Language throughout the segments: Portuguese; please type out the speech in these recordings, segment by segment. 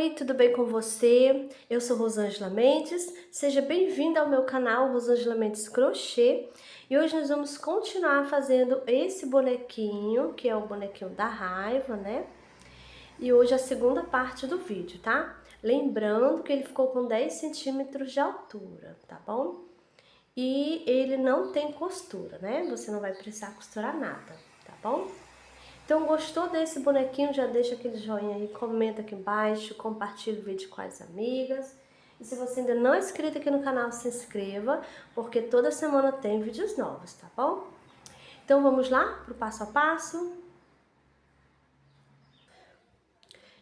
Oi, tudo bem com você? Eu sou Rosângela Mendes, seja bem-vinda ao meu canal Rosângela Mendes Crochê. E hoje nós vamos continuar fazendo esse bonequinho, que é o bonequinho da raiva, né? E hoje é a segunda parte do vídeo, tá? Lembrando que ele ficou com 10 centímetros de altura, tá bom? E ele não tem costura, né? Você não vai precisar costurar nada, tá bom? Então, gostou desse bonequinho? Já deixa aquele joinha aí, comenta aqui embaixo, compartilha o vídeo com as amigas. E se você ainda não é inscrito aqui no canal, se inscreva, porque toda semana tem vídeos novos, tá bom? Então, vamos lá pro passo a passo?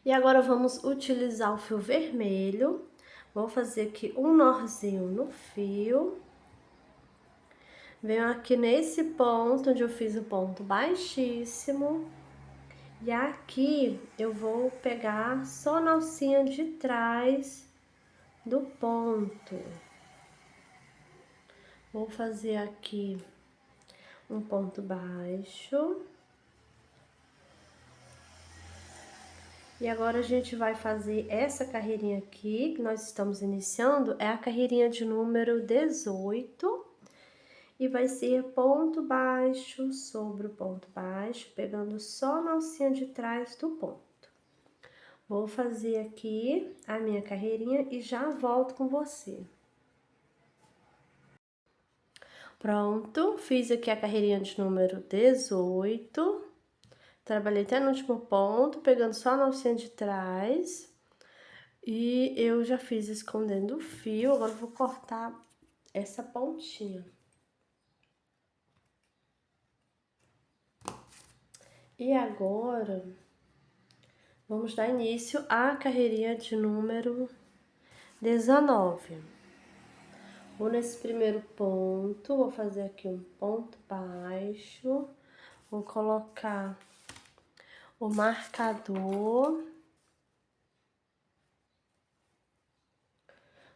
E agora vamos utilizar o fio vermelho. Vou fazer aqui um nozinho no fio. Venho aqui nesse ponto onde eu fiz o ponto baixíssimo. E aqui eu vou pegar só na alcinha de trás do ponto. Vou fazer aqui um ponto baixo. E agora a gente vai fazer essa carreirinha aqui, que nós estamos iniciando, é a carreirinha de número 18. E vai ser ponto baixo sobre o ponto baixo, pegando só na alcinha de trás do ponto. Vou fazer aqui a minha carreirinha e já volto com você. Pronto, fiz aqui a carreirinha de número 18. Trabalhei até no último ponto, pegando só na alcinha de trás. E eu já fiz escondendo o fio, agora eu vou cortar essa pontinha. E agora, vamos dar início à carreirinha de número 19. Vou nesse primeiro ponto, vou fazer aqui um ponto baixo, vou colocar o marcador.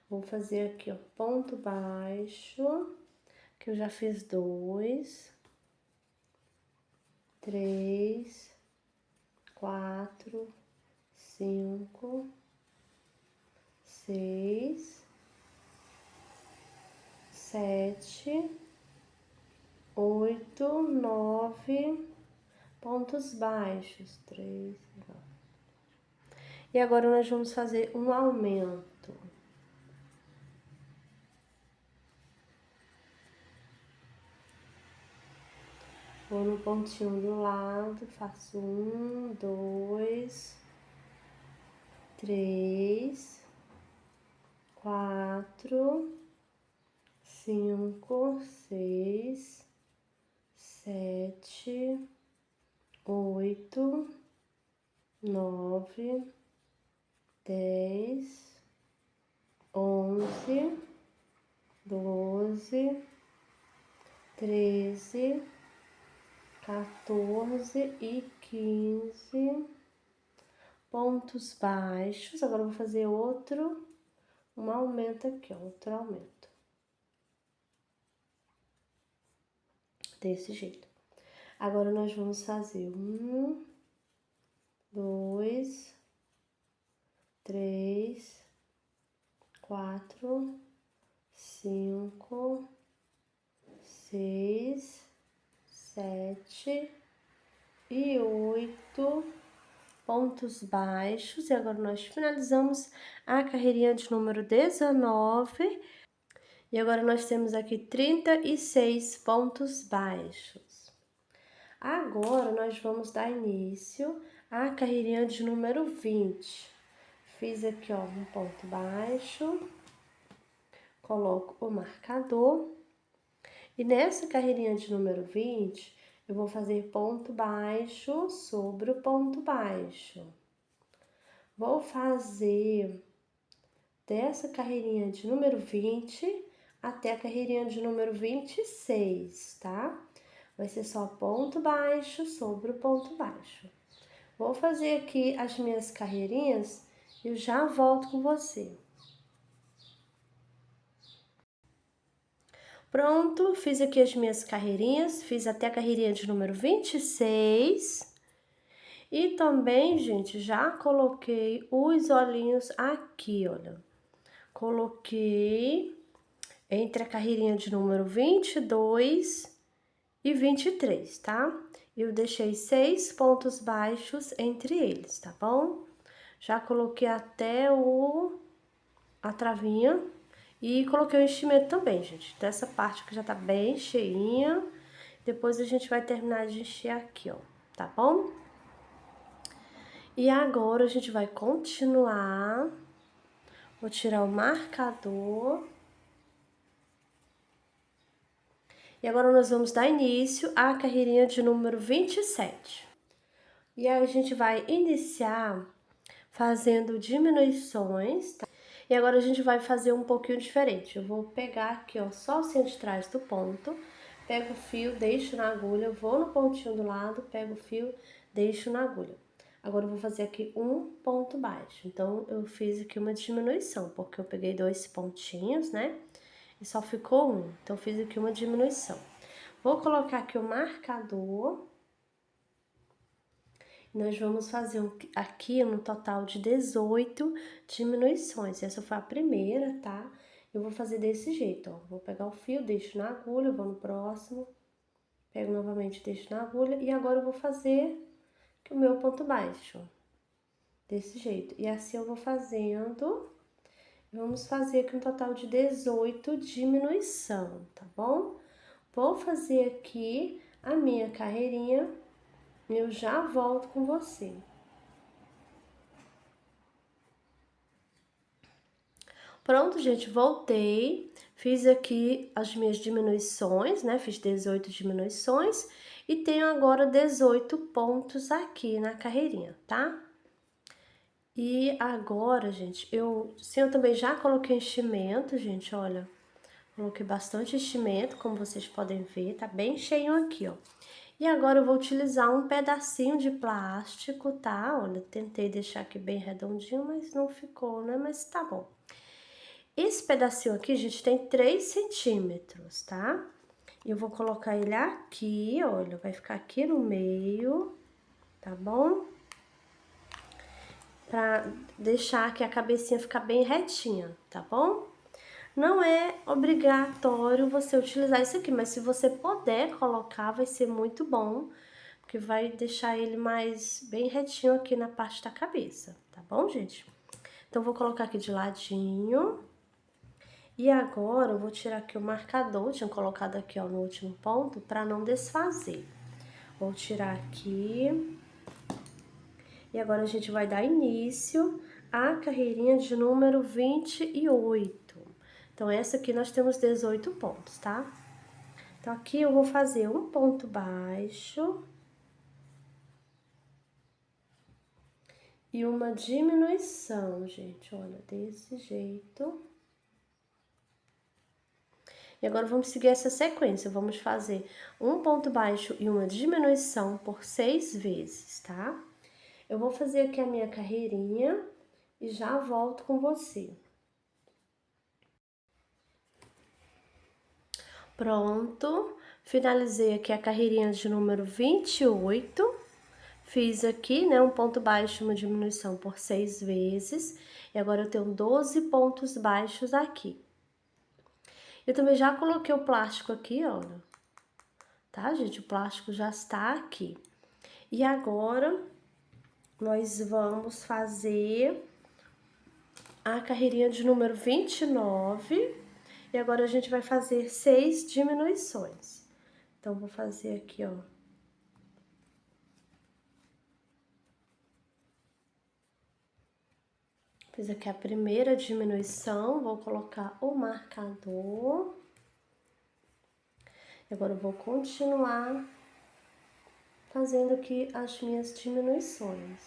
Vou fazer aqui, ó, ponto baixo, que eu já fiz 2, 3, 4, 5, 6, 7, 8, 9 pontos baixos, 3, 9. E agora nós vamos fazer um aumento. Vou no pontinho do lado, faço 1, 2, 3, 4, 5, 6, 7, 8, 9, 10, 11, 12, 13, 14 e 15 pontos baixos. Agora eu vou fazer um aumento aqui, ó, outro aumento. Desse jeito. Agora nós vamos fazer 1, 2, 3, 4, 5, 6, 7 e 8 pontos baixos. E agora nós finalizamos a carreirinha de número 19. E agora nós temos aqui 36 pontos baixos. Agora nós vamos dar início à carreirinha de número 20. Fiz aqui, ó, um ponto baixo, coloco o marcador. E nessa carreirinha de número 20, eu vou fazer ponto baixo sobre o ponto baixo. Vou fazer dessa carreirinha de número 20 até a carreirinha de número 26, tá? Vai ser só ponto baixo sobre o ponto baixo. Vou fazer aqui as minhas carreirinhas e eu já volto com você. Pronto, fiz aqui as minhas carreirinhas, fiz até a carreirinha de número 26. E também, gente, já coloquei os olhinhos aqui, olha. Coloquei entre a carreirinha de número 22 e 23, tá? Eu deixei 6 pontos baixos entre eles, tá bom? Já coloquei até a travinha e coloquei o enchimento também, gente. Dessa parte que já tá bem cheinha. Depois a gente vai terminar de encher aqui, ó, tá bom? E agora a gente vai continuar. Vou tirar o marcador. E agora nós vamos dar início à carreirinha de número 27. E aí a gente vai iniciar fazendo diminuições, tá? E agora a gente vai fazer um pouquinho diferente. Eu vou pegar aqui, ó, só o centro de trás do ponto, pego o fio, deixo na agulha, vou no pontinho do lado, pego o fio, deixo na agulha. Agora eu vou fazer aqui um ponto baixo. Então, eu fiz aqui uma diminuição, porque eu peguei 2 pontinhos, né? E só ficou um. Então, eu fiz aqui uma diminuição. Vou colocar aqui o marcador. Nós vamos fazer aqui um total de 18 diminuições. Essa foi a primeira, tá? Eu vou fazer desse jeito, ó. Vou pegar o fio, deixo na agulha, vou no próximo. Pego novamente, deixo na agulha. E agora eu vou fazer aqui o meu ponto baixo. Desse jeito. E assim eu vou fazendo. Vamos fazer aqui um total de 18 diminuição, tá bom? Vou fazer aqui a minha carreirinha. Eu já volto com você. Pronto, gente, voltei. Fiz aqui as minhas diminuições, né? Fiz 18 diminuições e tenho agora 18 pontos aqui na carreirinha, tá? E agora, gente, eu também já coloquei enchimento, gente, olha. Coloquei bastante enchimento, como vocês podem ver, tá bem cheio aqui, ó. E agora eu vou utilizar um pedacinho de plástico, tá? Olha, tentei deixar aqui bem redondinho, mas não ficou, né? Mas tá bom. Esse pedacinho aqui, gente, tem 3 centímetros, tá? Eu vou colocar ele aqui, olha, vai ficar aqui no meio, tá bom? Pra deixar que a cabecinha ficar bem retinha, tá bom? Não é obrigatório você utilizar isso aqui, mas se você puder colocar, vai ser muito bom, porque vai deixar ele mais bem retinho aqui na parte da cabeça, tá bom, gente? Então, vou colocar aqui de ladinho. E agora, eu vou tirar aqui o marcador, tinha colocado aqui, ó, no último ponto, para não desfazer. Vou tirar aqui. E agora, a gente vai dar início à carreirinha de número 28. Então, essa aqui nós temos 18 pontos, tá? Então, aqui eu vou fazer um ponto baixo e uma diminuição, gente, olha, desse jeito. E agora vamos seguir essa sequência, vamos fazer um ponto baixo e uma diminuição por 6 vezes, tá? Eu vou fazer aqui a minha carreirinha e já volto com você. Pronto, finalizei aqui a carreirinha de número 28. Fiz aqui, né, um ponto baixo, uma diminuição por 6 vezes. E agora eu tenho 12 pontos baixos aqui. Eu também já coloquei o plástico aqui, olha. Tá, gente? O plástico já está aqui. E agora, nós vamos fazer a carreirinha de número 29. E agora a gente vai fazer 6 diminuições. Então, vou fazer aqui, ó. Fiz aqui a primeira diminuição, vou colocar o marcador. Agora eu vou continuar fazendo aqui as minhas diminuições.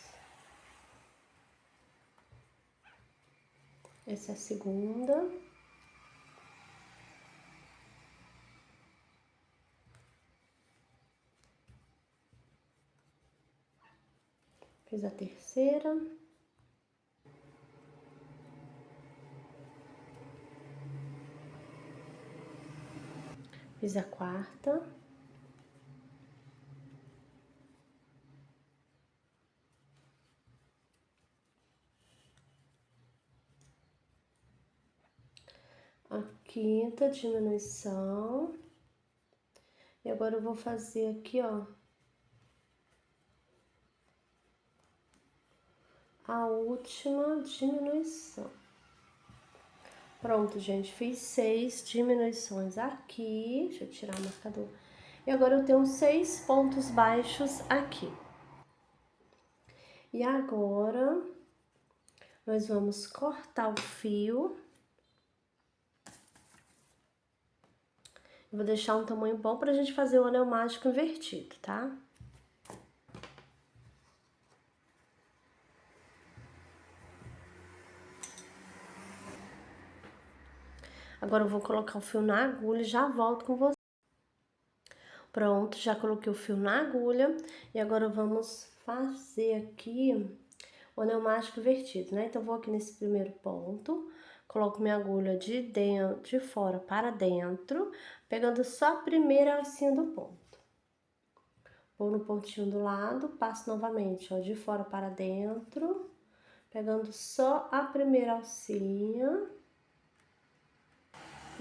Essa é a segunda. Fiz a terceira. Fiz a quarta. a quinta diminuição. E agora eu vou fazer aqui, ó, a última diminuição. Pronto, gente, fiz 6 diminuições aqui. Deixa eu tirar o marcador. E agora eu tenho 6 pontos baixos aqui. E agora, nós vamos cortar o fio. Eu vou deixar um tamanho bom pra gente fazer o anel mágico invertido, tá? Agora eu vou colocar o fio na agulha e já volto com você. Pronto, já coloquei o fio na agulha e agora vamos fazer aqui o anel mágico invertido, né? Então, vou aqui nesse primeiro ponto, coloco minha agulha de fora para dentro, pegando só a primeira alcinha do ponto. Vou no pontinho do lado, passo novamente, ó, de fora para dentro, pegando só a primeira alcinha.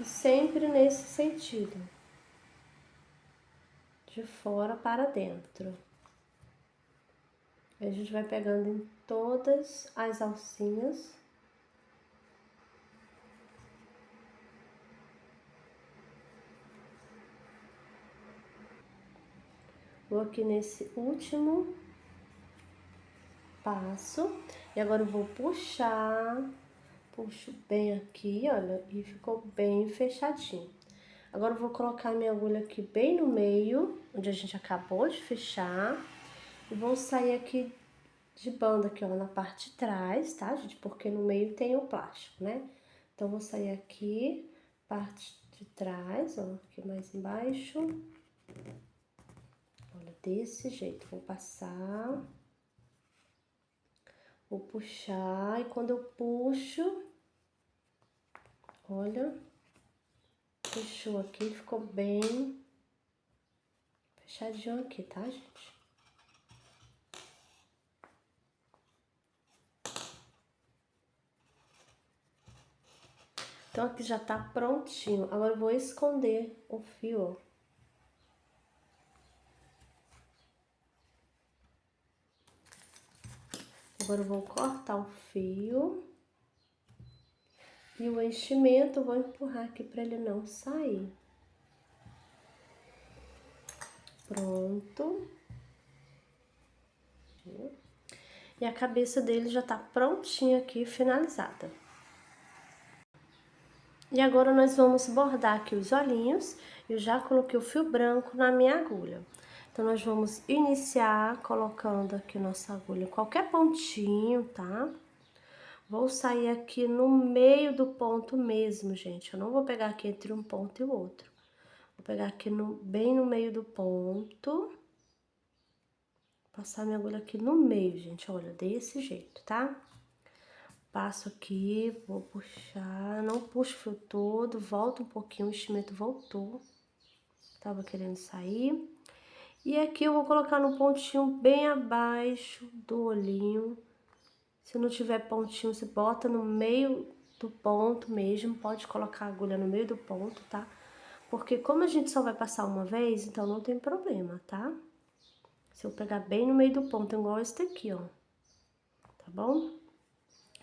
E sempre nesse sentido, de fora para dentro. A gente vai pegando em todas as alcinhas. Vou aqui nesse último passo. E agora eu vou puxar. Puxo bem aqui, olha, e ficou bem fechadinho. Agora eu vou colocar minha agulha aqui bem no meio, onde a gente acabou de fechar. E vou sair aqui de banda aqui, ó, na parte de trás, tá, gente? Porque no meio tem o plástico, né? Então, vou sair aqui, parte de trás, ó, aqui mais embaixo. Olha, desse jeito, vou passar. Vou puxar, e quando eu puxo, olha, fechou aqui, ficou bem fechadinho aqui, tá, gente? Então, aqui já tá prontinho. Agora eu vou esconder o fio, ó. Agora eu vou cortar o fio. E o enchimento eu vou empurrar aqui pra ele não sair. Pronto. E a cabeça dele já tá prontinha aqui, finalizada. E agora nós vamos bordar aqui os olhinhos. Eu já coloquei o fio branco na minha agulha. Então, nós vamos iniciar colocando aqui nossa agulha em qualquer pontinho, tá? Vou sair aqui no meio do ponto mesmo, gente. Eu não vou pegar aqui entre um ponto e o outro. Vou pegar aqui bem no meio do ponto. Passar minha agulha aqui no meio, gente, olha, desse jeito, tá? Passo aqui, vou puxar, não puxo o fio todo, volta um pouquinho, o enchimento voltou. Tava querendo sair. E aqui eu vou colocar no pontinho bem abaixo do olhinho. Se não tiver pontinho, você bota no meio do ponto mesmo, pode colocar a agulha no meio do ponto, tá? Porque como a gente só vai passar uma vez, então não tem problema, tá? Se eu pegar bem no meio do ponto, igual esse daqui, ó. Tá bom?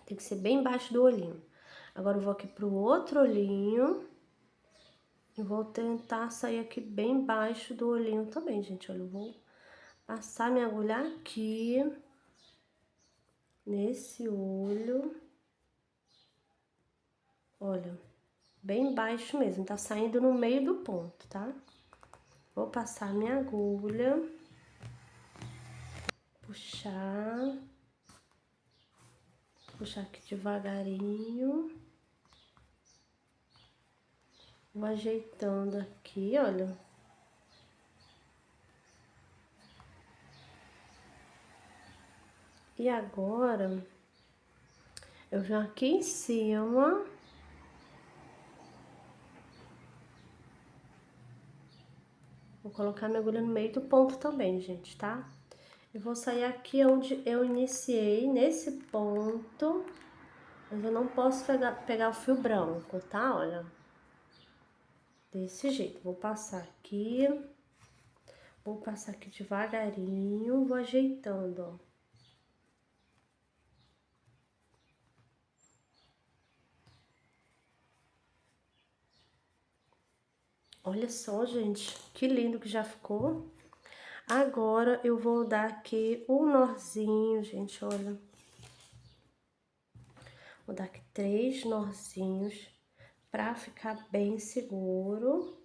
Tem que ser bem embaixo do olhinho. Agora eu vou aqui pro outro olhinho. E vou tentar sair aqui bem embaixo do olhinho também, gente. Olha, eu vou passar minha agulha aqui. Nesse olho. Olha, bem baixo mesmo. Tá saindo no meio do ponto, tá? Vou passar minha agulha. Puxar. Puxar aqui devagarinho. Vou ajeitando aqui, olha. E agora, eu venho aqui em cima. Vou colocar minha agulha no meio do ponto também, gente, tá? Eu vou sair aqui onde eu iniciei, nesse ponto. Mas eu não posso pegar o fio branco, tá? Olha. Desse jeito, vou passar aqui devagarinho, vou ajeitando, ó. Olha só, gente, que lindo que já ficou. Agora, eu vou dar aqui um nozinho, gente, olha. Vou dar aqui 3 nozinhos pra ficar bem seguro.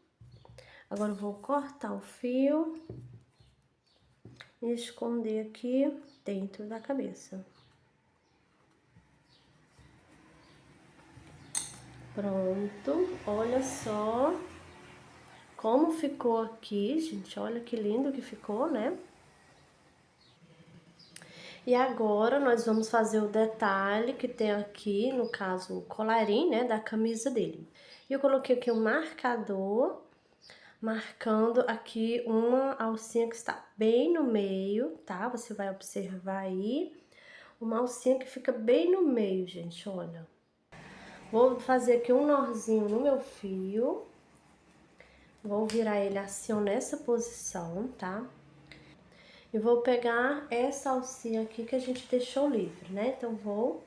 Agora, eu vou cortar o fio e esconder aqui dentro da cabeça. Pronto, olha só como ficou aqui, gente, olha que lindo que ficou, né? E agora, nós vamos fazer o detalhe que tem aqui, no caso, o colarinho, né, da camisa dele. E eu coloquei aqui um marcador, marcando aqui uma alcinha que está bem no meio, tá? Você vai observar aí, uma alcinha que fica bem no meio, gente, olha. Vou fazer aqui um nozinho no meu fio. Vou virar ele assim, ó, nessa posição, tá? E vou pegar essa alcinha aqui que a gente deixou livre, né? Então, vou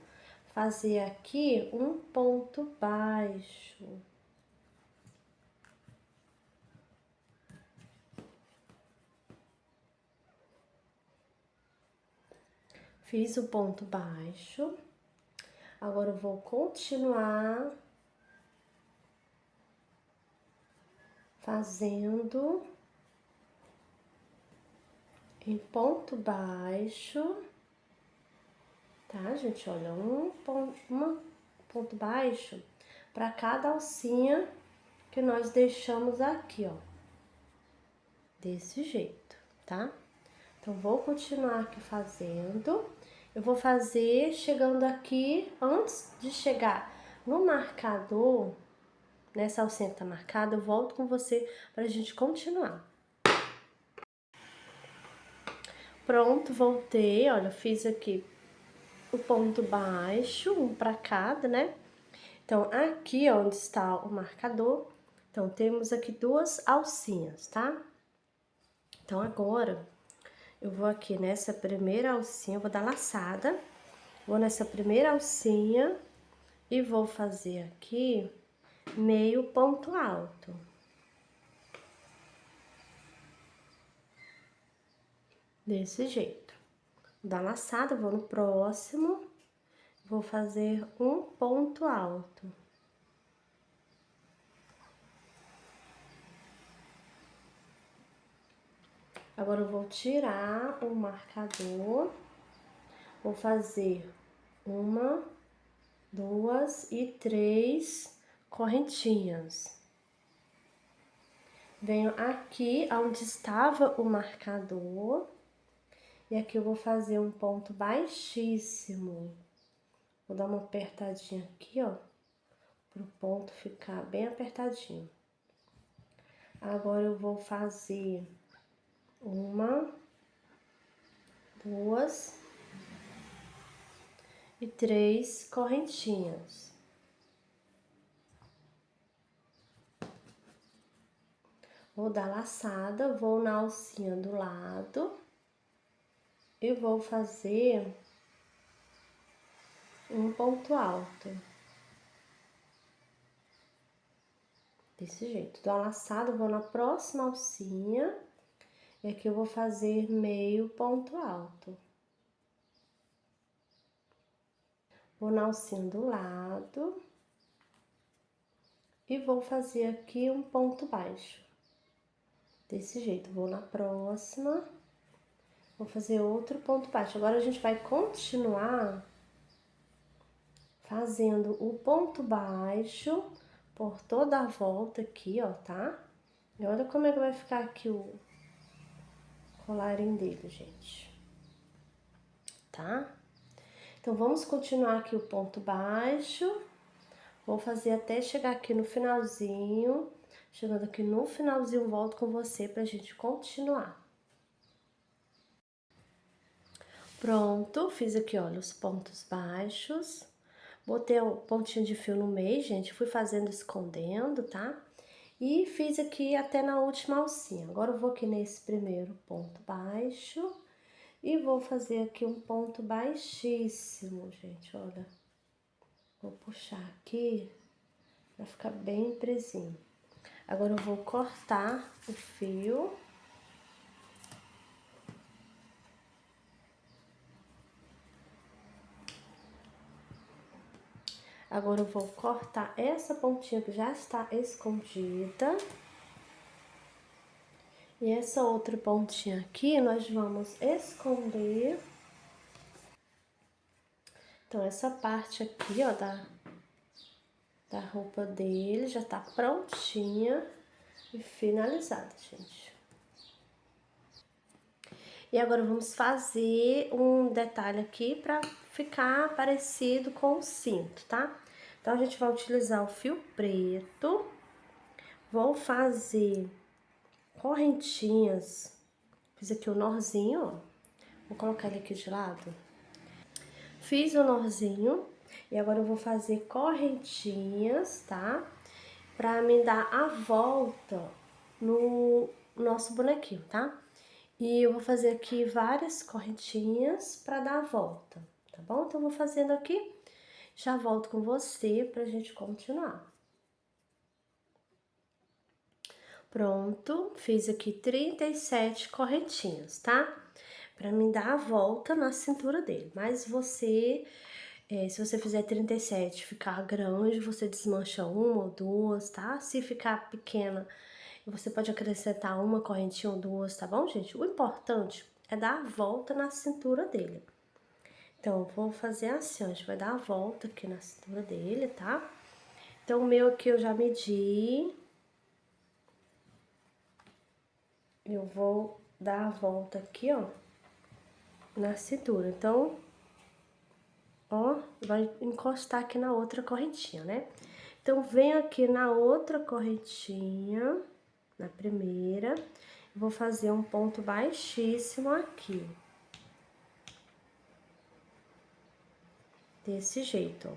fazer aqui um ponto baixo. Fiz o ponto baixo. Agora, eu vou continuar fazendo em ponto baixo, tá, gente? Olha, um ponto baixo para cada alcinha que nós deixamos aqui, ó. Desse jeito, tá? Então, vou continuar aqui fazendo. Eu vou fazer chegando aqui, antes de chegar no marcador, nessa alcinha que tá marcada, eu volto com você pra gente continuar. Pronto, voltei, olha, fiz aqui o ponto baixo, um pra cada, né? Então, aqui onde está o marcador, então, temos aqui 2 alcinhas, tá? Então, agora, eu vou aqui nessa primeira alcinha, vou dar laçada, vou nessa primeira alcinha e vou fazer aqui meio ponto alto. Desse jeito. Vou dar laçada, vou no próximo, vou fazer um ponto alto. Agora, eu vou tirar o marcador, vou fazer 1, 2 e 3 correntinhas. Venho aqui onde estava o marcador, e aqui eu vou fazer um ponto baixíssimo. Vou dar uma apertadinha aqui, ó, pro ponto ficar bem apertadinho. Agora, eu vou fazer 1, 2 e 3 correntinhas. Vou dar laçada, vou na alcinha do lado e vou fazer um ponto alto. Desse jeito. Dou a laçada, vou na próxima alcinha e aqui eu vou fazer meio ponto alto. Vou na alcinha do lado e vou fazer aqui um ponto baixo. Desse jeito, vou na próxima, vou fazer outro ponto baixo. Agora, a gente vai continuar fazendo o ponto baixo por toda a volta aqui, ó, tá? E olha como é que vai ficar aqui o colarinho dele, gente. Tá? Então, vamos continuar aqui o ponto baixo. Vou fazer até chegar aqui no finalzinho. Chegando aqui no finalzinho, volto com você pra gente continuar. Pronto, fiz aqui, olha, os pontos baixos. Botei o pontinho de fio no meio, gente, fui fazendo escondendo, tá? E fiz aqui até na última alcinha. Agora eu vou aqui nesse primeiro ponto baixo e vou fazer aqui um ponto baixíssimo, gente, olha. Vou puxar aqui pra ficar bem presinho. Agora eu vou cortar o fio. Agora eu vou cortar essa pontinha que já está escondida. E essa outra pontinha aqui, nós vamos esconder. Então, essa parte aqui, ó, da roupa dele já tá prontinha e finalizada, gente. E agora vamos fazer um detalhe aqui pra ficar parecido com o cinto, tá? Então, a gente vai utilizar o fio preto. Vou fazer correntinhas. Fiz aqui o norzinho, ó. Vou colocar ele aqui de lado. Fiz o norzinho e agora eu vou fazer correntinhas, tá? Pra me dar a volta no nosso bonequinho, tá? E eu vou fazer aqui várias correntinhas pra dar a volta, tá bom? Então, eu vou fazendo aqui, já volto com você pra gente continuar. Pronto, fiz aqui 37 correntinhas, tá? Pra me dar a volta na cintura dele. Mas você, se você fizer 37 ficar grande, você desmancha uma ou duas, tá? Se ficar pequena, você pode acrescentar uma correntinha ou duas, tá bom, gente? O importante é dar a volta na cintura dele. Então, eu vou fazer assim, ó, a gente vai dar a volta aqui na cintura dele, tá? Então, o meu aqui eu já medi. Eu vou dar a volta aqui, ó, na cintura. Então, ó, vai encostar aqui na outra correntinha, né? Então, venho aqui na outra correntinha, na primeira, vou fazer um ponto baixíssimo aqui. Desse jeito, ó.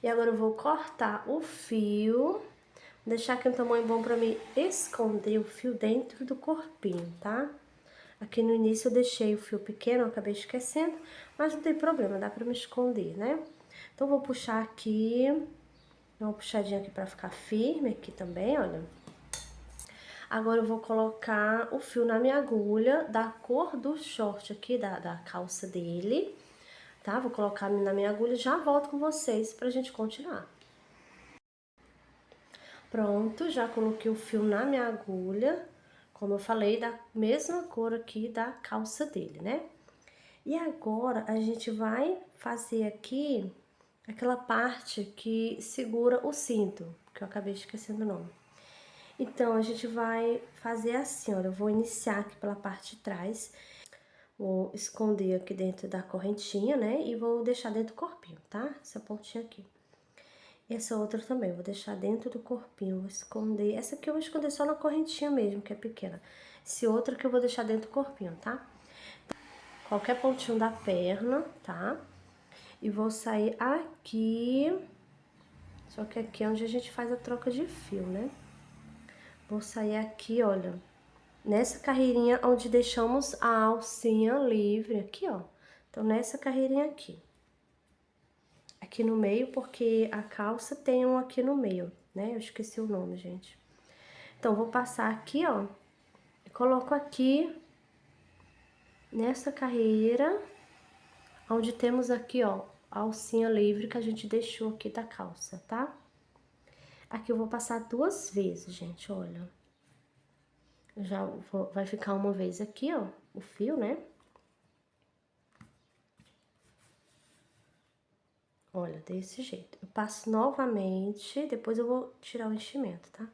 E agora eu vou cortar o fio, deixar aqui um tamanho bom pra mim esconder o fio dentro do corpinho, tá? Aqui no início eu deixei o fio pequeno, eu acabei esquecendo, mas não tem problema, dá pra me esconder, né? Então, vou puxar aqui, dar uma puxadinha aqui pra ficar firme aqui também, olha. Agora eu vou colocar o fio na minha agulha da cor do short aqui, da calça dele, tá? Vou colocar na minha agulha e já volto com vocês pra gente continuar. Pronto, já coloquei o fio na minha agulha, como eu falei, da mesma cor aqui da calça dele, né? E agora, a gente vai fazer aqui aquela parte que segura o cinto, que eu acabei esquecendo o nome. Então, a gente vai fazer assim, olha, eu vou iniciar aqui pela parte de trás, vou esconder aqui dentro da correntinha, né, e vou deixar dentro do corpinho, tá? Essa pontinha aqui. Essa outra também, vou deixar dentro do corpinho, vou esconder. Essa aqui eu vou esconder só na correntinha mesmo, que é pequena. Esse outro que eu vou deixar dentro do corpinho, tá? Qualquer pontinho da perna, tá? E vou sair aqui, só que aqui é onde a gente faz a troca de fio, né? Vou sair aqui, olha, nessa carreirinha onde deixamos a alcinha livre, aqui, ó. Então, nessa carreirinha aqui. Aqui no meio, porque a calça tem um aqui no meio, né? Eu esqueci o nome, gente. Então, vou passar aqui, ó, e coloco aqui, nessa carreira, onde temos aqui, ó, a alcinha livre que a gente deixou aqui da calça, tá? Aqui eu vou passar 2 vezes, gente, olha. Vai ficar uma vez aqui, ó, o fio, né? Olha, desse jeito. Eu passo novamente, depois eu vou tirar o enchimento, tá?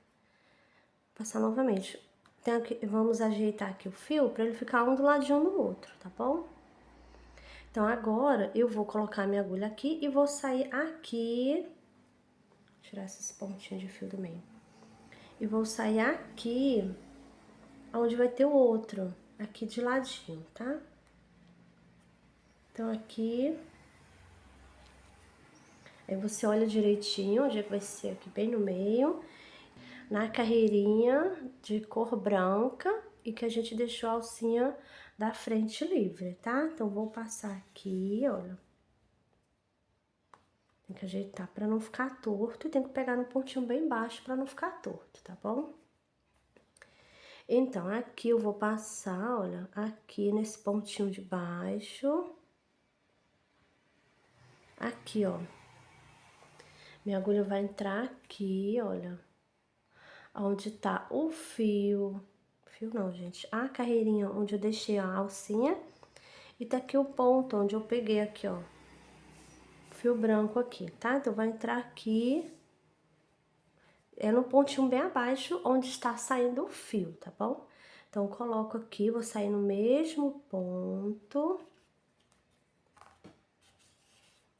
Passar novamente. Vamos ajeitar aqui o fio pra ele ficar um do ladinho do outro, tá bom? Então, agora, eu vou colocar minha agulha aqui e vou sair aqui. Tirar esses pontinhos de fio do meio. E vou sair aqui, onde vai ter o outro, aqui de ladinho, tá? Então, aqui, Aí você olha direitinho onde é que vai ser, aqui bem no meio, na carreirinha de cor branca e que a gente deixou a alcinha da frente livre, tá? Então, vou passar aqui, olha. Tem que ajeitar pra não ficar torto e tem que pegar no pontinho bem baixo pra não ficar torto, tá bom? Então, aqui eu vou passar, olha, aqui nesse pontinho de baixo. Aqui, ó. Minha agulha vai entrar aqui, olha. Onde tá o fio. Fio não, gente. A carreirinha onde eu deixei a alcinha. E tá aqui o ponto onde eu peguei aqui, ó. Fio branco aqui, tá? Então, vai entrar aqui. É no pontinho bem abaixo, onde está saindo o fio, tá bom? Então, coloco aqui, vou sair no mesmo ponto.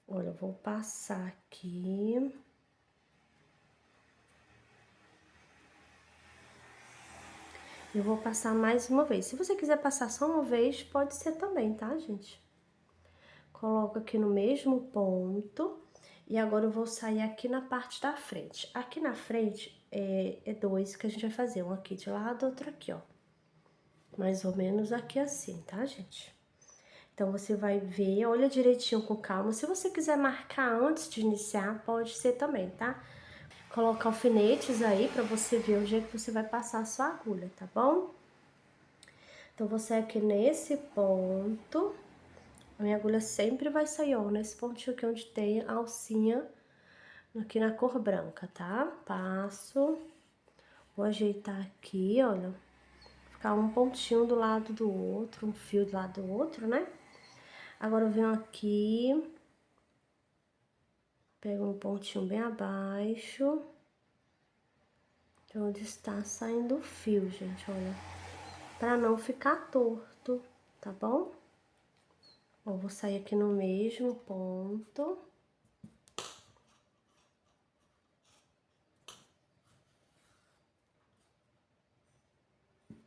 Olha, eu vou passar aqui. Eu vou passar mais uma vez. Se você quiser passar só uma vez, pode ser também, tá, gente? Coloco aqui no mesmo ponto. E agora eu vou sair aqui na parte da frente. Aqui na frente é dois que a gente vai fazer. Um aqui de lado, outro aqui, ó. Mais ou menos aqui assim, tá, gente? Então, você vai ver, olha direitinho com calma. Se você quiser marcar antes de iniciar, pode ser também, tá? Coloca alfinetes aí pra você ver o jeito que você vai passar a sua agulha, tá bom? Então, você aqui nesse ponto, a minha agulha sempre vai sair, ó, nesse pontinho aqui onde tem a alcinha, aqui na cor branca, tá? Passo, vou ajeitar aqui, olha, ficar um pontinho do lado do outro, um fio do lado do outro, né? Agora eu venho aqui, pego um pontinho bem abaixo, de onde está saindo o fio, gente, olha, pra não ficar torto, tá bom? Ó, vou sair aqui no mesmo ponto.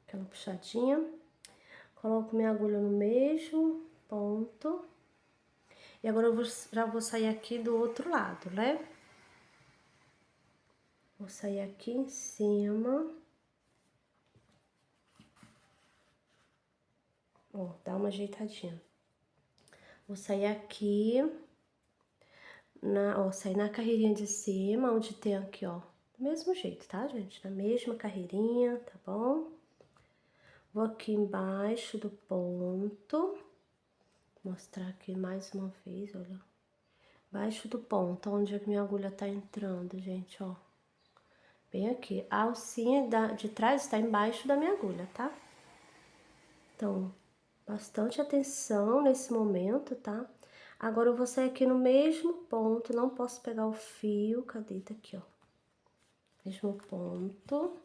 Aquela puxadinha. Coloco minha agulha no mesmo ponto. E agora eu já vou sair aqui do outro lado, né? Vou sair aqui em cima. Ó, dá uma ajeitadinha. Vou sair aqui, ó, sair na carreirinha de cima, onde tem aqui, ó. Do mesmo jeito, tá, gente? Na mesma carreirinha, tá bom? Vou aqui embaixo do ponto. Mostrar aqui mais uma vez, olha. Embaixo do ponto, onde a minha agulha tá entrando, gente, ó. Bem aqui. A alcinha de trás está embaixo da minha agulha, tá? Então, bastante atenção nesse momento, tá? Agora, eu vou sair aqui no mesmo ponto, não posso pegar o fio, cadê? Tá aqui, ó. Mesmo ponto,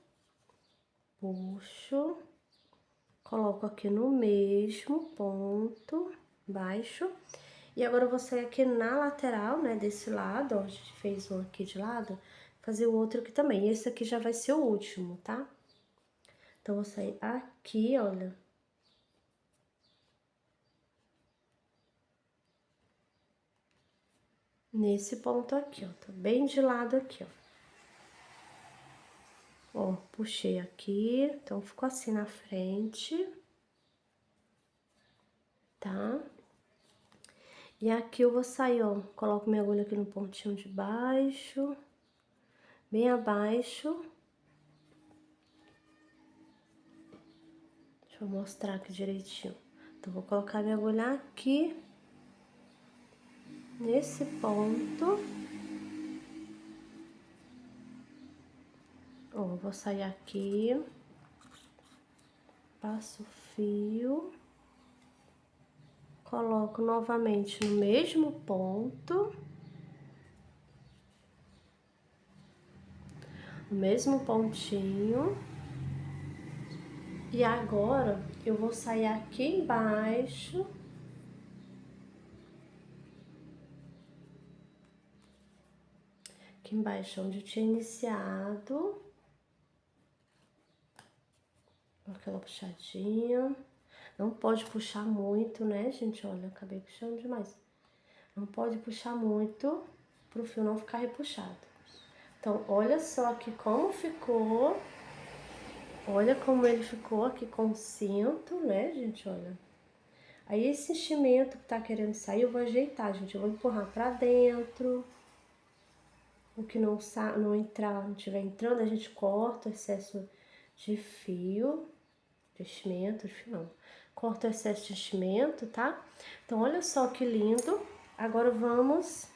puxo, coloco aqui no mesmo ponto, baixo. E agora, eu vou sair aqui na lateral, né, desse lado, ó, a gente fez um aqui de lado, fazer o outro aqui também. Esse aqui já vai ser o último, tá? Então, vou sair aqui, olha. Nesse ponto aqui, ó, tá bem de lado aqui, ó. Ó, puxei aqui, então ficou assim na frente, tá? E aqui eu vou sair, ó, coloco minha agulha aqui no pontinho de baixo, bem abaixo. Deixa eu mostrar aqui direitinho. Então, vou colocar minha agulha aqui, nesse ponto. Ó, vou sair aqui, passo o fio, coloco novamente no mesmo ponto, no mesmo pontinho. E agora, eu vou sair aqui embaixo. Aqui embaixo, onde eu tinha iniciado. Aquela puxadinha. Não pode puxar muito, né, gente? Olha, acabei puxando demais. Não pode puxar muito. pro fio não ficar repuxado. Então, olha só aqui como ficou. Olha como ele ficou aqui com o cinto, né, gente, olha. Aí, esse enchimento que tá querendo sair, eu vou ajeitar, gente. Eu vou empurrar pra dentro. O que não estiver entrando, a gente corta o excesso de fio, de enchimento, de fio não. Corta o excesso de enchimento, tá? Então, olha só que lindo. Agora, vamos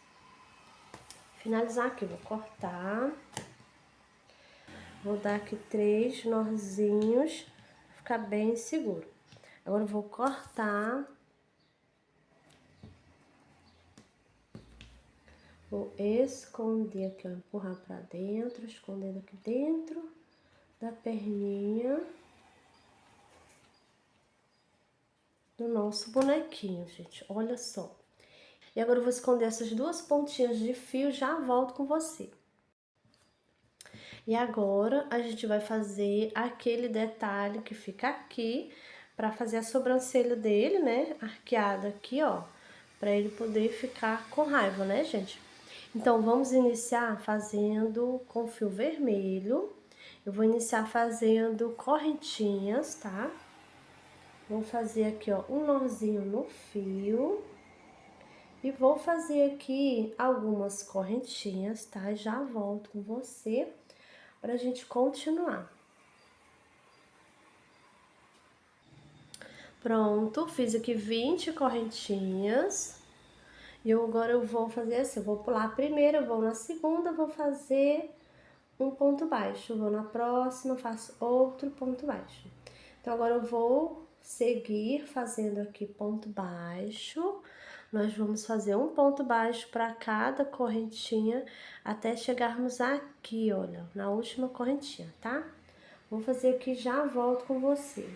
finalizar aqui. Vou cortar. Vou dar aqui 3 nozinhos, pra ficar bem seguro. Agora, eu vou cortar. Vou esconder aqui, ó, empurrar pra dentro, escondendo aqui dentro da perninha do nosso bonequinho, gente. Olha só. E agora eu vou esconder essas 2 pontinhas de fio, já volto com você. E agora a gente vai fazer aquele detalhe que fica aqui, pra fazer a sobrancelha dele, né? Arqueada aqui, ó, pra ele poder ficar com raiva, né, gente? Então, vamos iniciar fazendo com fio vermelho. Eu vou iniciar fazendo correntinhas, tá? Vou fazer aqui, ó, um nozinho no fio. E vou fazer aqui algumas correntinhas, tá? Já volto com você pra gente continuar. Pronto, fiz aqui 20 correntinhas. E agora eu vou fazer assim, eu vou pular a primeira, eu vou na segunda, vou fazer um ponto baixo. Vou na próxima, faço outro ponto baixo. Então, agora eu vou seguir fazendo aqui ponto baixo. Nós vamos fazer um ponto baixo para cada correntinha até chegarmos aqui, olha, na última correntinha, tá? Vou fazer aqui, já volto com você.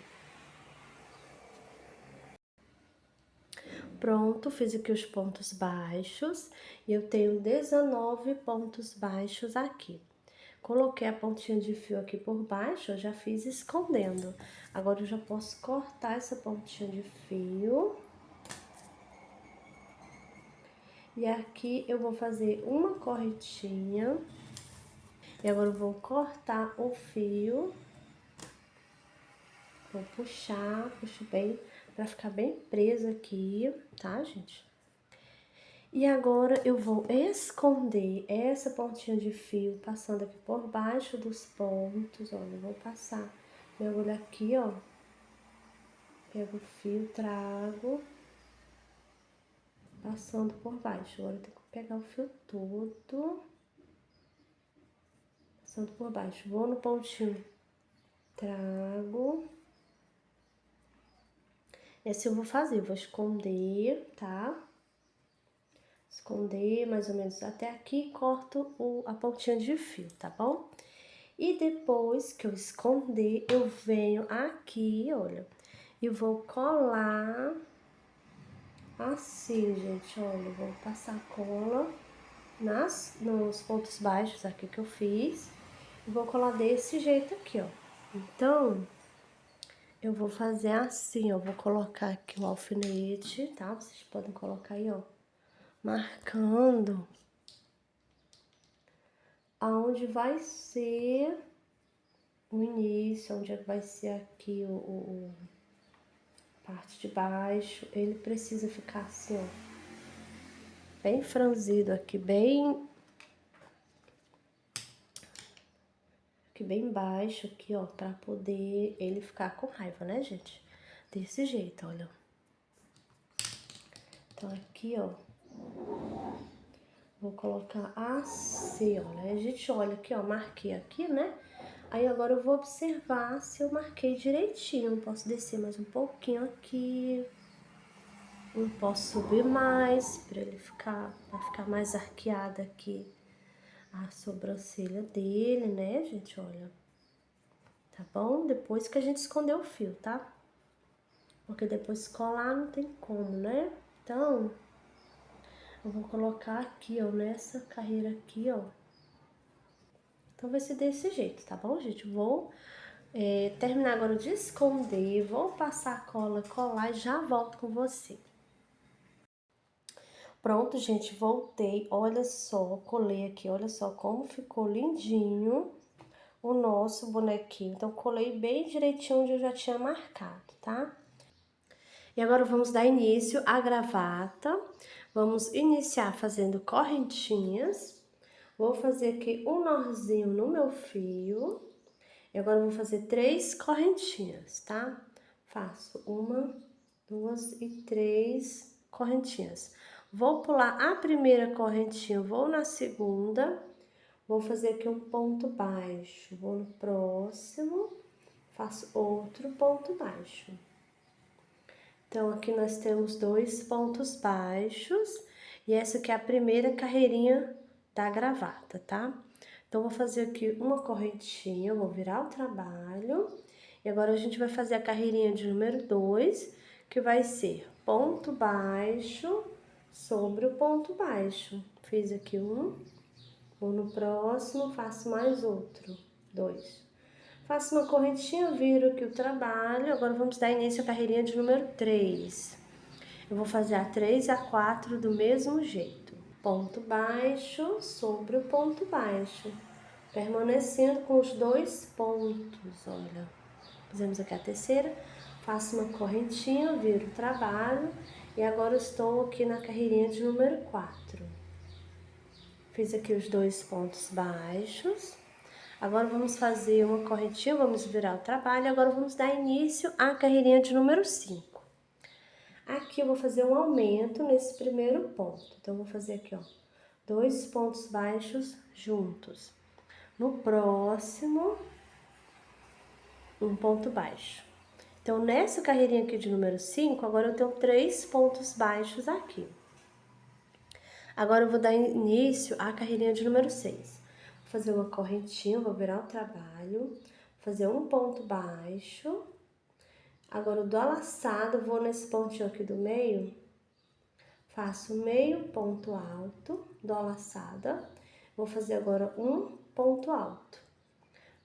Pronto, fiz aqui os pontos baixos e eu tenho 19 pontos baixos aqui. Coloquei a pontinha de fio aqui por baixo, eu já fiz escondendo. Agora eu já posso cortar essa pontinha de fio. E aqui eu vou fazer uma correntinha. E agora eu vou cortar o fio. Vou puxar, puxo bem, pra ficar bem preso aqui, tá, gente? E agora eu vou esconder essa pontinha de fio, passando aqui por baixo dos pontos, olha, eu vou passar meu olho aqui, ó. Pego o fio, trago, passando por baixo. Agora eu tenho que pegar o fio todo, passando por baixo. Vou no pontinho, trago. Esse eu vou fazer, vou esconder, tá? Esconder mais ou menos até aqui, corto a pontinha de fio, tá bom? E depois que eu esconder, eu venho aqui, olha, e vou colar assim, gente, olha, vou passar cola nos pontos baixos aqui que eu fiz, e vou colar desse jeito aqui, ó. Então, eu vou fazer assim, ó, vou colocar aqui o alfinete, tá? Vocês podem colocar aí, ó, marcando aonde vai ser o início, onde vai ser aqui parte de baixo. Ele precisa ficar assim, ó, bem franzido aqui, bem baixo aqui, ó, pra poder ele ficar com raiva, né, gente? Desse jeito, olha. Então, aqui, ó, vou colocar assim, olha. A gente olha aqui, ó, marquei aqui, né? Aí, agora eu vou observar se eu marquei direitinho. Posso descer mais um pouquinho aqui. Não posso subir mais, pra ficar mais arqueada aqui a sobrancelha dele, né, gente? Olha. Tá bom? Depois que a gente esconder o fio, tá? Porque depois colar não tem como, né? Então, eu vou colocar aqui, ó, nessa carreira aqui, ó. Então, vai ser desse jeito, tá bom, gente? Vou terminar agora de esconder, vou passar a cola, colar e já volto com você. Pronto, gente, voltei. Olha só, colei aqui, olha só como ficou lindinho o nosso bonequinho. Então, colei bem direitinho onde eu já tinha marcado, tá? E agora vamos dar início à gravata. Vamos iniciar fazendo correntinhas. Vou fazer aqui um nozinho no meu fio. E agora eu vou fazer 3 correntinhas, tá? Faço 1, 2 e 3 correntinhas. Vou pular a primeira correntinha, vou na segunda, vou fazer aqui um ponto baixo. Vou no próximo, faço outro ponto baixo. Então, aqui nós temos 2 pontos baixos e essa aqui é a primeira carreirinha da gravata, tá? Então, vou fazer aqui uma correntinha, vou virar o trabalho e agora a gente vai fazer a carreirinha de número 2, que vai ser ponto baixo sobre o ponto baixo. Fiz aqui um, vou no próximo, faço mais outro, 2. Faço uma correntinha, viro aqui o trabalho. Agora vamos dar início à carreirinha de número 3. Eu vou fazer a 3 e a 4 do mesmo jeito. Ponto baixo sobre o ponto baixo. Permanecendo com os 2 pontos, olha. Fizemos aqui a terceira. Faço uma correntinha, viro o trabalho. E agora estou aqui na carreirinha de número 4. Fiz aqui os 2 pontos baixos. Agora vamos fazer uma correntinha, vamos virar o trabalho. Agora vamos dar início à carreirinha de número 5. Aqui eu vou fazer um aumento nesse primeiro ponto. Então, eu vou fazer aqui, ó, 2 pontos baixos juntos. No próximo, um ponto baixo. Então, nessa carreirinha aqui de número 5, agora eu tenho 3 pontos baixos aqui. Agora eu vou dar início à carreirinha de número 6. Fazer uma correntinha, vou virar o trabalho, fazer um ponto baixo. Agora eu dou a laçada, vou nesse pontinho aqui do meio, faço meio ponto alto, dou a laçada, vou fazer agora um ponto alto.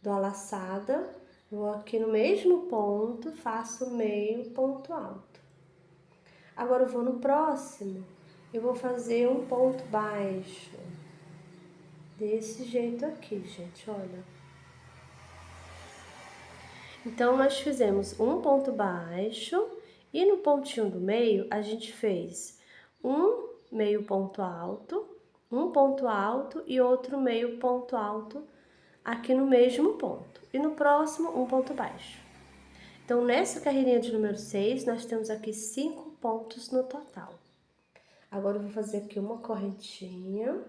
Dou a laçada, vou aqui no mesmo ponto, faço meio ponto alto. Agora eu vou no próximo, eu vou fazer um ponto baixo. Desse jeito aqui, gente, olha. Então, nós fizemos um ponto baixo e no pontinho do meio, a gente fez um meio ponto alto, um ponto alto e outro meio ponto alto aqui no mesmo ponto. E no próximo, um ponto baixo. Então, nessa carreirinha de número 6, nós temos aqui 5 pontos no total. Agora, eu vou fazer aqui uma correntinha.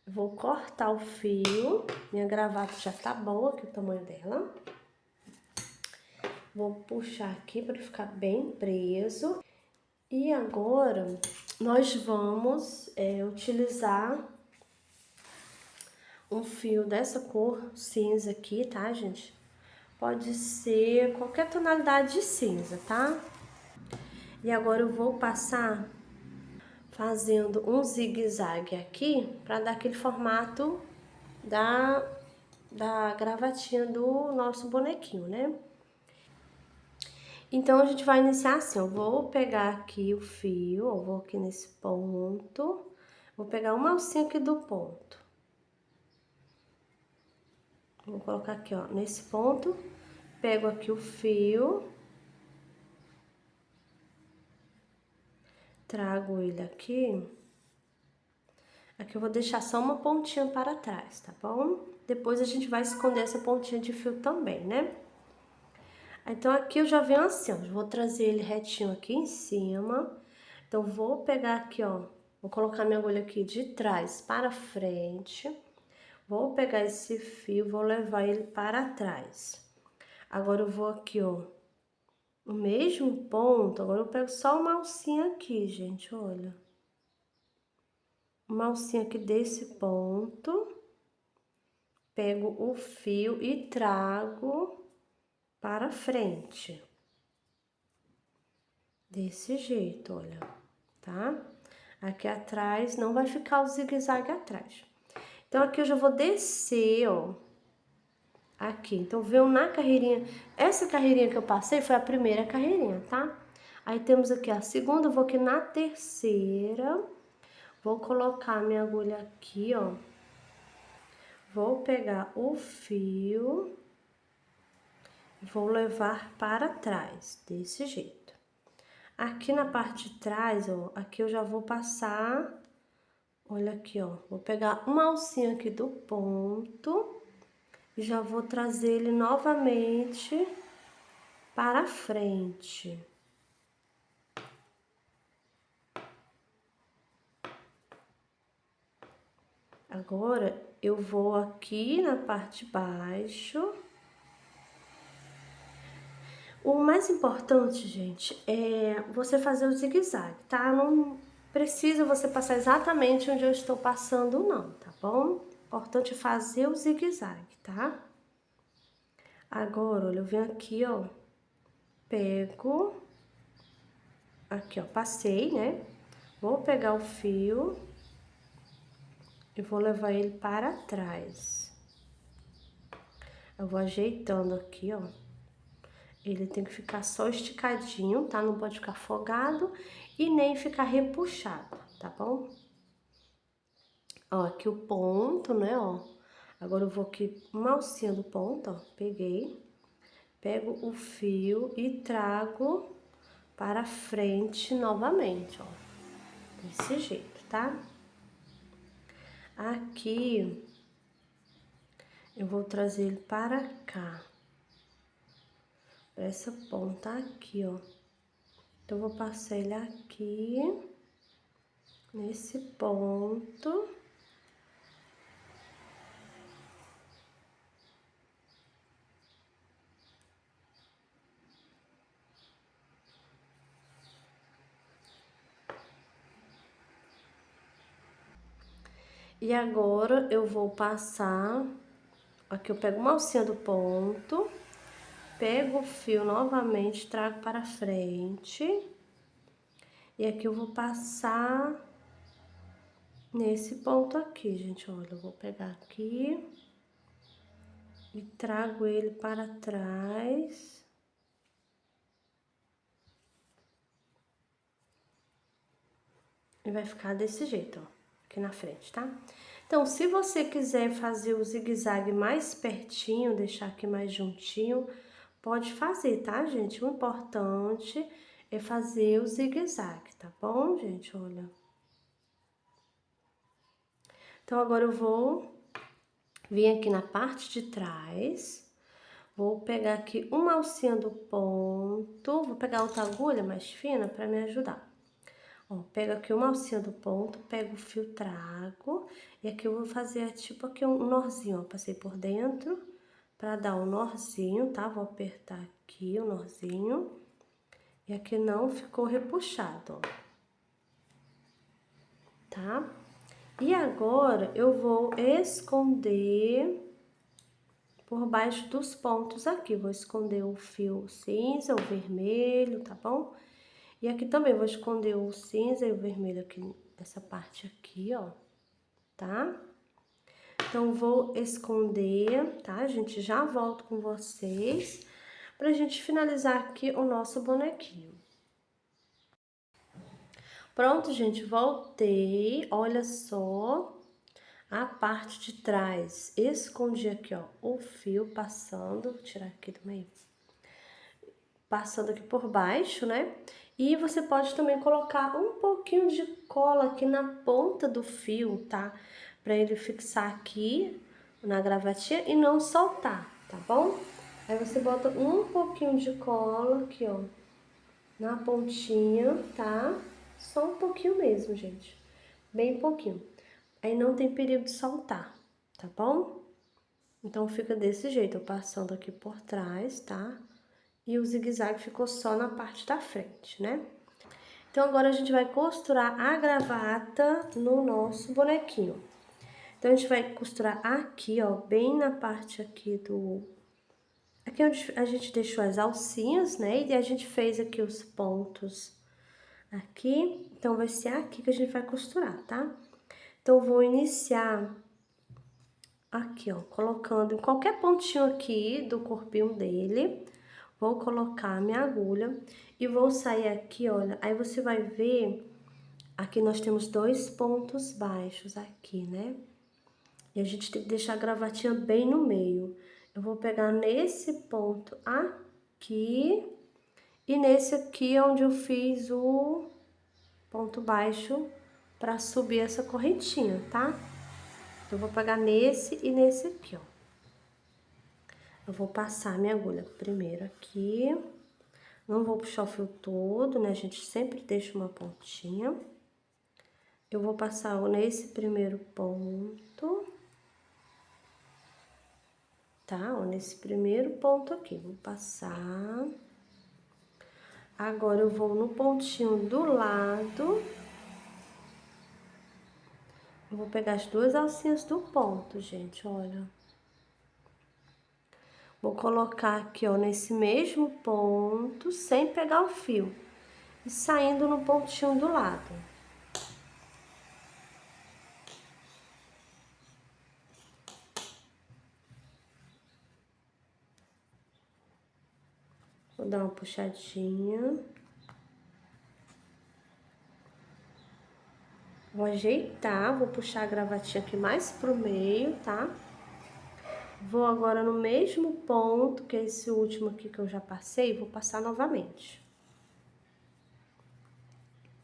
Vou cortar o fio, minha gravata já tá boa aqui o tamanho dela. Vou puxar aqui para ficar bem preso. E agora, nós vamos utilizar um fio dessa cor cinza aqui, tá, gente? Pode ser qualquer tonalidade de cinza, tá? E agora eu vou passar fazendo um zigue-zague aqui, para dar aquele formato da gravatinha do nosso bonequinho, né? Então, a gente vai iniciar assim, eu vou pegar aqui o fio, eu vou aqui nesse ponto, vou pegar uma alcinha aqui do ponto. Vou colocar aqui, ó, nesse ponto, pego aqui o fio, trago ele aqui. Aqui eu vou deixar só uma pontinha para trás, tá bom? Depois a gente vai esconder essa pontinha de fio também, né? Então, aqui eu já venho assim, ó, vou trazer ele retinho aqui em cima. Então, vou pegar aqui, ó, vou colocar minha agulha aqui de trás para frente. Vou pegar esse fio, vou levar ele para trás. Agora, eu vou aqui, ó, no mesmo ponto, agora eu pego só uma alcinha aqui, gente, olha. Uma alcinha aqui desse ponto. Pego o fio e trago para frente. Desse jeito, olha, tá? Aqui atrás, não vai ficar o zigue-zague atrás. Então, aqui eu já vou descer, ó, aqui. Então, veio na carreirinha, essa carreirinha que eu passei foi a primeira carreirinha, tá? Aí, temos aqui a segunda, eu vou aqui na terceira, Vou colocar minha agulha aqui, ó. Vou pegar o fio, vou levar para trás, desse jeito. Aqui na parte de trás, ó, aqui eu já vou passar, olha aqui, ó. Vou pegar uma alcinha aqui do ponto e já vou trazer ele novamente para frente. Agora, eu vou aqui na parte de baixo. O mais importante, gente, é você fazer o zigue-zague, tá? Não precisa você passar exatamente onde eu estou passando, não, tá bom? Importante é fazer o zigue-zague, tá? Agora, olha, eu venho aqui, ó, pego, aqui, ó, passei, né? Vou pegar o fio e vou levar ele para trás. Eu vou ajeitando aqui, ó. Ele tem que ficar só esticadinho, tá? Não pode ficar folgado e nem ficar repuxado, tá bom? Ó, aqui o ponto, né, ó. Agora eu vou aqui, uma alcinha do ponto, ó, peguei. Pego o fio e trago para frente novamente, ó. Desse jeito, tá? Aqui, eu vou trazer ele para cá. Para essa ponta aqui, ó. Então, eu vou passar ele aqui, nesse ponto. E agora, eu vou passar, aqui eu pego uma alcinha do ponto, pego o fio novamente, trago para frente. E aqui eu vou passar nesse ponto aqui, gente, olha, eu vou pegar aqui e trago ele para trás. E vai ficar desse jeito, ó, aqui na frente, tá? Então, se você quiser fazer o zigue-zague mais pertinho, deixar aqui mais juntinho, pode fazer, tá, gente? O importante é fazer o zigue-zague, tá bom, gente? Olha. Então, agora eu vou vir aqui na parte de trás, vou pegar aqui uma alcinha do ponto, vou pegar outra agulha mais fina para me ajudar. Ó, pego aqui uma alcinha do ponto, pego o fio, trago, e aqui eu vou fazer tipo aqui um norzinho, ó, passei por dentro para dar um norzinho, tá? Vou apertar aqui o norzinho, e aqui não ficou repuxado, ó. Tá? E agora eu vou esconder por baixo dos pontos aqui, vou esconder o fio cinza, o vermelho, tá bom? E aqui também vou esconder o cinza e o vermelho aqui, nessa parte aqui, ó, tá? Então, vou esconder, tá, gente? Já volto com vocês pra gente finalizar aqui o nosso bonequinho. Pronto, gente, voltei, olha só a parte de trás. Escondi aqui, ó, o fio passando, vou tirar aqui do meio. Passando aqui por baixo, né? E você pode também colocar um pouquinho de cola aqui na ponta do fio, tá? Pra ele fixar aqui na gravatinha e não soltar, tá bom? Aí você bota um pouquinho de cola aqui, ó, na pontinha, tá? Só um pouquinho mesmo, gente. Bem pouquinho. Aí não tem perigo de soltar, tá bom? Então fica desse jeito, eu passando aqui por trás, tá? E o zigue-zague ficou só na parte da frente, né? Então, agora a gente vai costurar a gravata no nosso bonequinho. Então, a gente vai costurar aqui, ó, bem na parte aqui do... Aqui onde a gente deixou as alcinhas, né? E a gente fez aqui os pontos aqui. Então, vai ser aqui que a gente vai costurar, tá? Então, eu vou iniciar aqui, ó, colocando em qualquer pontinho aqui do corpinho dele. Vou colocar a minha agulha e vou sair aqui, olha, aí você vai ver aqui nós temos 2 pontos baixos aqui, né? E a gente tem que deixar a gravatinha bem no meio. Eu vou pegar nesse ponto aqui e nesse aqui onde eu fiz o ponto baixo para subir essa correntinha, tá? Então, eu vou pegar nesse e nesse aqui, ó. Eu vou passar minha agulha primeiro aqui. Não vou puxar o fio todo, né? A gente sempre deixa uma pontinha. Eu vou passar nesse primeiro ponto. Tá? Ó, nesse primeiro ponto aqui. Vou passar. Agora, eu vou no pontinho do lado. Eu vou pegar as 2 alcinhas do ponto, gente, olha. Vou colocar aqui, ó, nesse mesmo ponto, sem pegar o fio. E saindo no pontinho do lado. Vou dar uma puxadinha. Vou ajeitar, vou puxar a gravatinha aqui mais pro meio, tá? Vou agora no mesmo ponto, que é esse último aqui que eu já passei, vou passar novamente.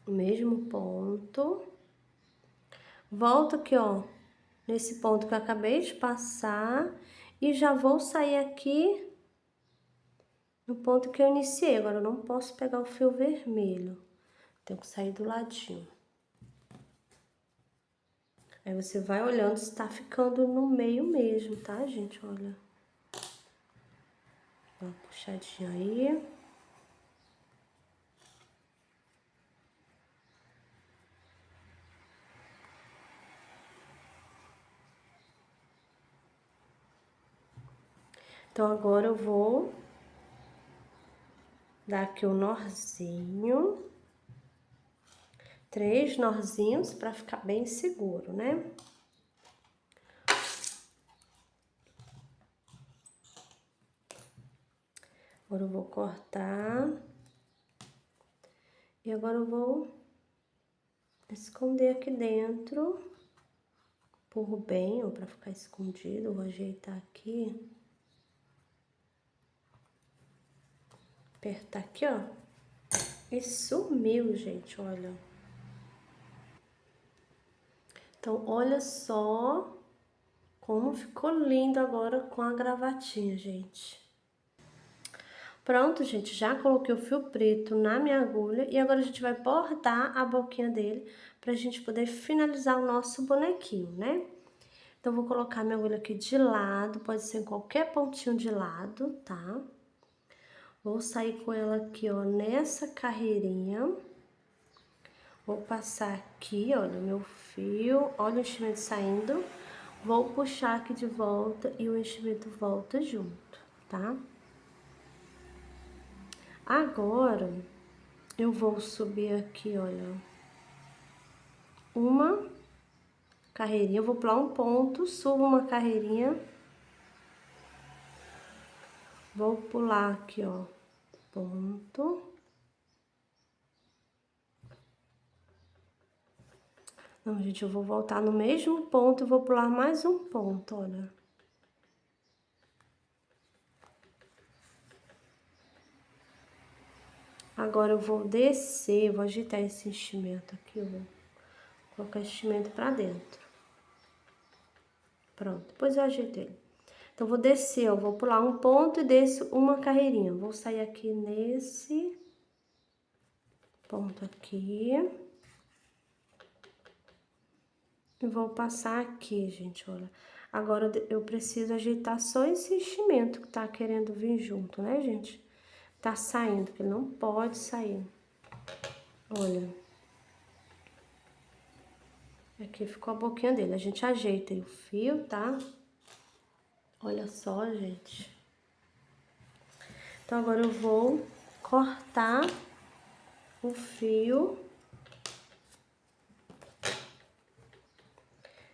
O mesmo ponto. Volto aqui, ó, nesse ponto que eu acabei de passar e já vou sair aqui no ponto que eu iniciei. Agora, eu não posso pegar o fio vermelho, tenho que sair do ladinho. Aí, você vai olhando se tá ficando no meio mesmo, tá, gente? Olha. Dá uma puxadinha aí. Então, agora eu vou dar aqui um nozinho. 3 nozinhos pra ficar bem seguro, né? Agora eu vou cortar. E agora eu vou esconder aqui dentro. Empurro bem, ó, pra ficar escondido. Vou ajeitar aqui. Apertar aqui, ó. E sumiu, gente, olha. Então, olha só como ficou lindo agora com a gravatinha, gente. Pronto, gente, já coloquei o fio preto na minha agulha e agora a gente vai bordar a boquinha dele pra gente poder finalizar o nosso bonequinho, né? Então, vou colocar minha agulha aqui de lado, pode ser em qualquer pontinho de lado, tá? Vou sair com ela aqui, ó, nessa carreirinha. Vou passar aqui, olha, o meu fio, olha o enchimento saindo. Vou puxar aqui de volta e o enchimento volta junto, tá? Agora, eu vou subir aqui, olha, uma carreirinha, eu vou pular um ponto, subo uma carreirinha. Vou pular aqui, ó, ponto. Não, gente, eu vou voltar no mesmo ponto e vou pular mais um ponto, olha. Agora eu vou descer, vou agitar esse enchimento aqui, ó. Colocar esse enchimento pra dentro. Pronto, depois eu ajeito ele. Então, vou descer, ó, vou pular um ponto e desço uma carreirinha. Vou sair aqui nesse ponto aqui. E vou passar aqui, gente, olha. Agora, eu preciso ajeitar só esse enchimento que tá querendo vir junto, né, gente? Tá saindo, porque não pode sair. Olha. Aqui ficou a boquinha dele. A gente ajeita aí o fio, tá? Olha só, gente. Então, agora eu vou cortar o fio.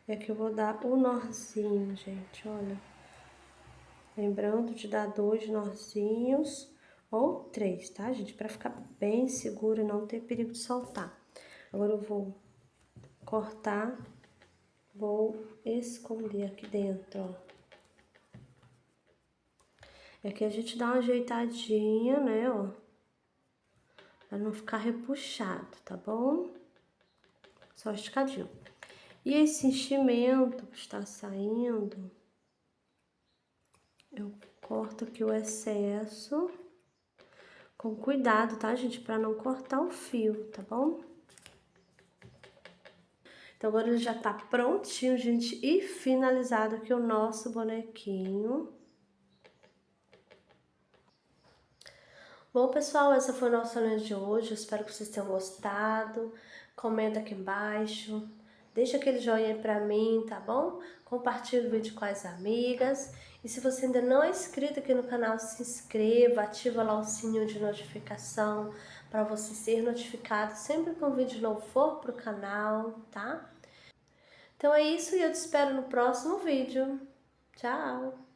É que eu vou dar o nozinho, gente, olha. Lembrando de dar 2 nozinhos ou 3, tá, gente? Pra ficar bem seguro e não ter perigo de soltar. Agora eu vou cortar, vou esconder aqui dentro, ó. E aqui a gente dá uma ajeitadinha, né, ó. Pra não ficar repuxado, tá bom? Só esticadinho. E esse enchimento que está saindo, eu corto aqui o excesso. Com cuidado, tá, gente? Pra não cortar o fio, tá bom? Então, agora ele já tá prontinho, gente, e finalizado aqui o nosso bonequinho. Bom, pessoal, essa foi a nossa aula de hoje. Eu espero que vocês tenham gostado. Comenta aqui embaixo. Deixa aquele joinha pra mim, tá bom? Compartilha o vídeo com as amigas. E se você ainda não é inscrito aqui no canal, se inscreva, ativa lá o sininho de notificação para você ser notificado sempre que um vídeo novo for pro canal, tá? Então é isso e eu te espero no próximo vídeo. Tchau!